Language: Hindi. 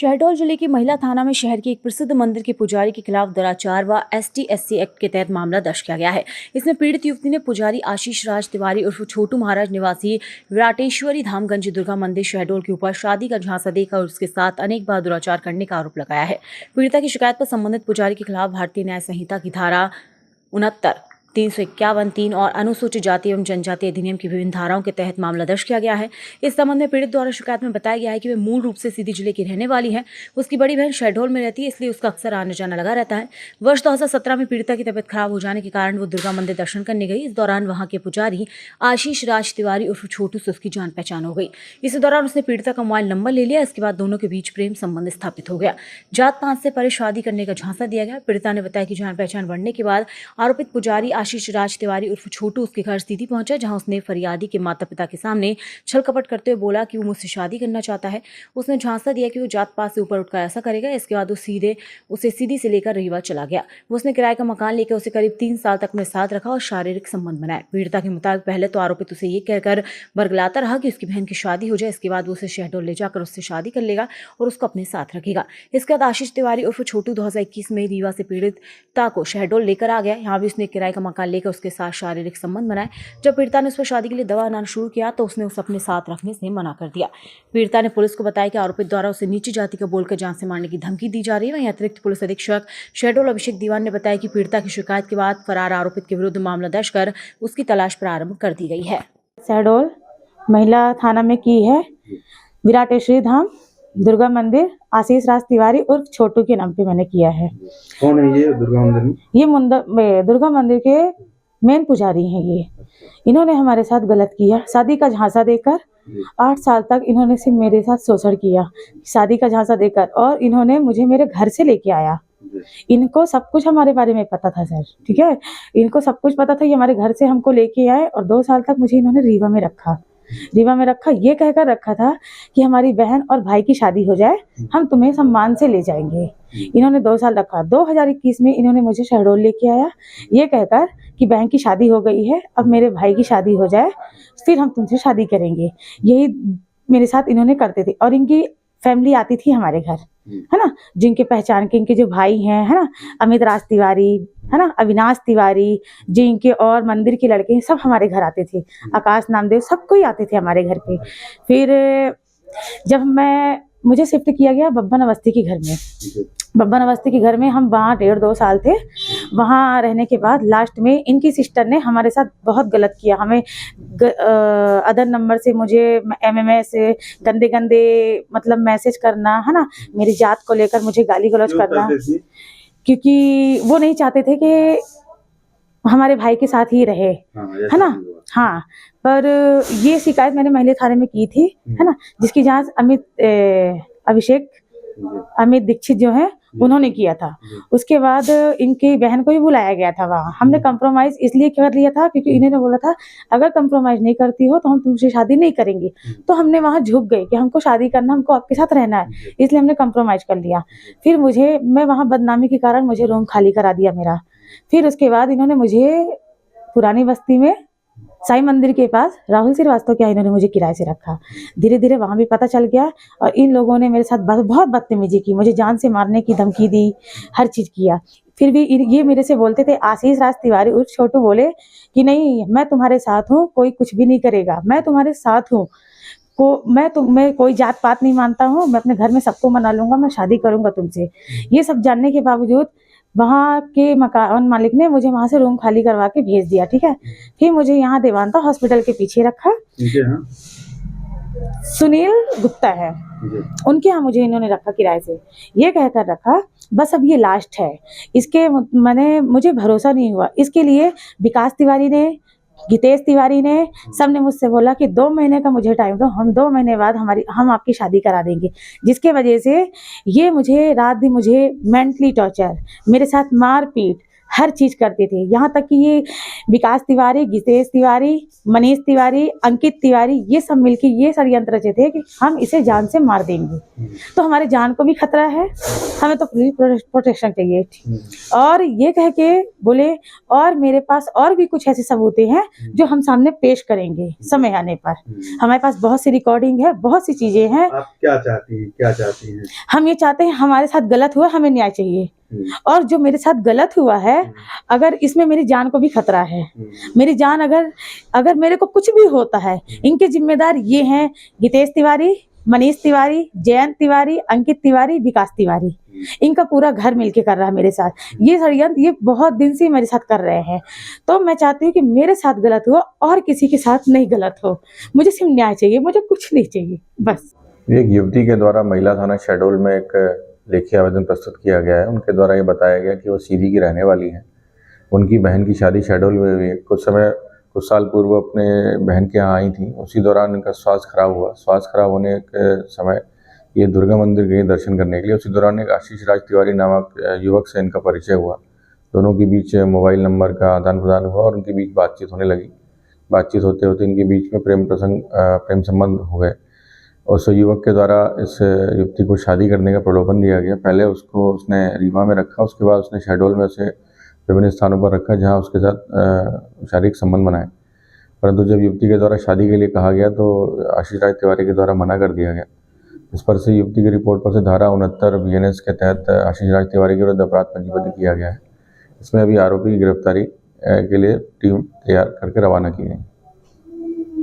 शहडोल जिले की महिला थाना में शहर के एक प्रसिद्ध मंदिर के पुजारी के खिलाफ दुराचार व ST/SC एक्ट के तहत मामला दर्ज किया गया है। इसमें पीड़ित युवती ने पुजारी आशीष राज तिवारी उर्फ छोटू महाराज निवासी विराटेश्वरी धामगंज दुर्गा मंदिर शहडोल के ऊपर शादी का झांसा देकर और उसके साथ अनेक बार दुराचार करने का आरोप लगाया है। पीड़िता की शिकायत पर संबंधित पुजारी के खिलाफ भारतीय न्याय संहिता की धारा 69, 351(3) और अनुसूचित जाति एवं जनजाति अधिनियम की विभिन्न धाराओं के तहत मामला दर्ज किया गया है। इस संबंध में पीड़ित द्वारा शिकायत में बताया गया है कि वे मूल रूप से सीधी जिले की रहने वाली है। उसकी बड़ी बहन शहडोल में रहती है, इसलिए उसका अक्सर आना जाना लगा रहता है। वर्ष 2017 में पीड़िता की तबियत खराब हो जाने के कारण वो दुर्गा मंदिर दर्शन करने गई। इस दौरान वहां के पुजारी आशीष राज तिवारी उर्फ छोटू से उसकी जान पहचान हो गई। इसी दौरान उसने पीड़िता का मोबाइल नंबर ले लिया। इसके बाद दोनों के बीच प्रेम संबंध स्थापित हो गया। जात पात से परे शादी करने का झांसा दिया गया। पीड़िता ने बताया कि जान पहचान बढ़ने के बाद आरोपित पुजारी आशीष राज तिवारी उर्फ छोटू उसके घर सीधी पहुंचा, जहां उसने फरियादी के माता पिता के सामने छल कपट करते हुए बोला कि वो मुझसे शादी करना चाहता है। उसने झांसा दिया कि वो जात पात से ऊपर उठकर ऐसा करेगा। इसके बाद वो उसे सीधी से लेकर रीवा चला गया। वो उसने किराए का मकान लेकर उसे करीब 3 साल तक अपने साथ रखा और शारीरिक संबंध बनाए। पीड़िता के मुताबिक पहले तो आरोपित उसे ये कहकर बरगलाता रहा कि उसकी बहन की शादी हो जाए, इसके बाद वो उसे शहडोल ले जाकर उससे शादी कर लेगा और उसको अपने साथ रखेगा। इसके बाद आशीष तिवारी उर्फ छोटू 2021 में रीवा से पीड़िता को शहडोल लेकर आ गया। यहाँ भी उसने किराए का मकान लेकर उसके साथ शारीरिक संबंध बनाए। जब पीड़िता ने उस पर शादी के लिए दवा आना शुरू किया तो उसने उसे अपने साथ रखने से मना कर दिया। पीड़िता ने पुलिस को बताया कि आरोपित द्वारा उसे नीची जाति का बोलकर जान से मारने की धमकी दी जा रही है। वहीं अतिरिक्त पुलिस अधीक्षक शहडोल अभिषेक दीवान ने बताया कि पीड़िता की शिकायत के बाद फरार आरोपित के विरुद्ध मामला दर्ज कर उसकी तलाश प्रारंभ कर दी गई है। शहडोल महिला थाना में की है विराटेश्वरी धाम दुर्गा मंदिर आशीष राज तिवारी उर्फ छोटू के नाम पे मैंने किया है। कौन है ये दुर्गा मंदिर में? ये दुर्गा मंदिर के मेन पुजारी हैं। ये इन्होंने हमारे साथ गलत किया। शादी का झांसा देकर 8 साल तक इन्होंने सिर्फ मेरे साथ शोषण किया, शादी का झांसा देकर, और इन्होंने मुझे मेरे घर से लेके आया। इनको सब कुछ हमारे बारे में पता था सर, ठीक है, इनको सब कुछ पता था। ये हमारे घर से हमको लेके आए और 2 साल तक मुझे इन्होंने रीवा में रखा। ये कहकर रखा था कि हमारी बहन और भाई की शादी हो जाए, हम तुम्हें सम्मान से ले जाएंगे। इन्होंने 2 साल रखा। 2021 में इन्होंने मुझे शहडोल लेके आया, ये कहकर कि बहन की शादी हो गई है, अब मेरे भाई की शादी हो जाए फिर हम तुमसे शादी करेंगे। यही मेरे साथ इन्होंने करते थे। और इनकी फैमिली आती थी हमारे घर, है ना, जिनके पहचान के इनके जो भाई हैं, है ना, अमित राज तिवारी, है ना, अविनाश तिवारी, जिनके और मंदिर के लड़के सब हमारे घर आते थे। आकाश नामदेव, सब कोई आते थे हमारे घर पे। फिर जब मुझे शिफ्ट किया गया बब्बन अवस्थी के घर में। बब्बन अवस्थी के घर में हम वहाँ 1.5-2 साल थे। वहाँ रहने के बाद लास्ट में इनकी सिस्टर ने हमारे साथ बहुत गलत किया। हमें अदर नंबर से मुझे MMS गंदे मतलब मैसेज करना, है ना, मेरी जात को लेकर मुझे गाली गलौज करना, क्योंकि वो नहीं चाहते थे कि हमारे भाई के साथ ही रहे, है ना। हाँ, पर ये शिकायत मैंने महिला थाने में की थी, है ना, जिसकी जांच अमित दीक्षित जो है उन्होंने किया था। उसके बाद इनकी बहन को भी बुलाया गया था वहाँ। हमने कंप्रोमाइज इसलिए कर लिया था क्योंकि इन्होंने बोला था अगर कंप्रोमाइज नहीं करती हो तो हम तुमसे शादी नहीं करेंगे। तो हमने वहाँ झुक गए कि हमको शादी करना, हमको आपके साथ रहना है, इसलिए हमने कंप्रोमाइज कर लिया। फिर मैं वहाँ बदनामी के कारण मुझे रूम खाली करा दिया मेरा। फिर उसके बाद इन्होंने मुझे पुरानी बस्ती में साईं मंदिर के पास राहुल श्रीवास्तव के यहाँ इन्होंने मुझे किराए से रखा। धीरे धीरे वहाँ भी पता चल गया और इन लोगों ने मेरे साथ बहुत बदतमीजी की, मुझे जान से मारने की धमकी दी, हर चीज़ किया। फिर भी ये मेरे से बोलते थे, आशीष राज तिवारी उर्फ छोटू बोले कि नहीं, मैं तुम्हारे साथ हूँ, कोई कुछ भी नहीं करेगा, मैं तुम्हारे साथ हूँ, मैं कोई जात पात नहीं मानता हूँ, मैं अपने घर में सबको मना लूंगा, मैं शादी करूंगा तुमसे। ये सब जानने के बावजूद वहाँ के मकान मालिक ने मुझे वहाँ से रूम खाली करवा के भेज दिया, ठीक है। फिर मुझे यहाँ देवांता हॉस्पिटल के पीछे रखा। सुनील गुप्ता है, उनके यहाँ मुझे इन्होंने रखा किराए से। ये कहकर रखा बस अब ये लास्ट है, इसके मुझे भरोसा नहीं हुआ। इसके लिए विकास तिवारी ने, गीतेश तिवारी ने, सबने मुझसे बोला कि 2 महीने का मुझे टाइम दो, हम 2 महीने बाद हम आपकी शादी करा देंगे। जिसके वजह से ये मुझे रात दिन मुझे मेंटली टॉर्चर, मेरे साथ मारपीट, हर चीज़ करते थे। यहाँ तक कि ये विकास तिवारी, गीतेश तिवारी, मनीष तिवारी, अंकित तिवारी, ये सब मिलके ये षड्यंत्र रचे थे कि हम इसे जान से मार देंगे। तो हमारे जान को भी खतरा है, हमें तो पुलिस प्रोटेक्शन चाहिए थी। और ये कह के बोले, और मेरे पास और भी कुछ ऐसे सबूत हैं जो हम सामने पेश करेंगे समय आने पर। हमारे पास बहुत सी रिकॉर्डिंग है, बहुत सी चीजें हैं। आप क्या चाहती हैं, क्या चाहती हैं? हम ये चाहते हैं, हमारे साथ गलत हुआ, हमें न्याय चाहिए। और जो मेरे साथ गलत हुआ है, अगर इसमें मेरी जान को भी खतरा है, मेरी जान अगर मेरे को कुछ भी होता है, इनके जिम्मेदार ये हैं गीतेश तिवारी, मनीष तिवारी, जयंत तिवारी, अंकित तिवारी, विकास तिवारी। इनका पूरा घर मिलके कर रहा है मेरे साथ ये षड्यंत्र। ये बहुत दिन से मेरे साथ कर रहे हैं। तो मैं चाहती हूँ कि मेरे साथ गलत हुआ और किसी के साथ नहीं गलत हो। मुझे सिर्फ न्याय चाहिए, मुझे कुछ नहीं चाहिए, बस। एक युवती के द्वारा महिला थाना शहडोल में एक लेखी आवेदन प्रस्तुत किया गया है। उनके द्वारा ये बताया गया कि वो सीधी की रहने वाली हैं। उनकी बहन की शादी शहडोल में हुई है। कुछ साल पूर्व अपने बहन के यहाँ आई थी। उसी दौरान इनका स्वास्थ्य खराब हुआ। स्वास्थ्य खराब होने के समय ये दुर्गा मंदिर गई दर्शन करने के लिए। उसी दौरान एक आशीष राज तिवारी नामक युवक से इनका परिचय हुआ। दोनों के बीच मोबाइल नंबर का आदान प्रदान हुआ और उनके बीच बातचीत होने लगी। बातचीत होते होते इनके बीच में प्रेम संबंध हो गए। उस युवक के द्वारा इस युवती को शादी करने का प्रलोभन दिया गया। पहले उसने रीवा में रखा, उसके बाद उसने शहडोल में उसे विभिन्न स्थानों पर रखा जहां उसके साथ शारीरिक संबंध बनाए। परंतु जब युवती के द्वारा शादी के लिए कहा गया तो आशीष राज तिवारी के द्वारा मना कर दिया गया। इस पर से युवती की रिपोर्ट पर से धारा 69 BNS के तहत आशीष राज तिवारी के विरुद्ध अपराध पंजीबद्ध किया गया है। इसमें अभी आरोपी की गिरफ्तारी के लिए टीम तैयार करके रवाना की गई।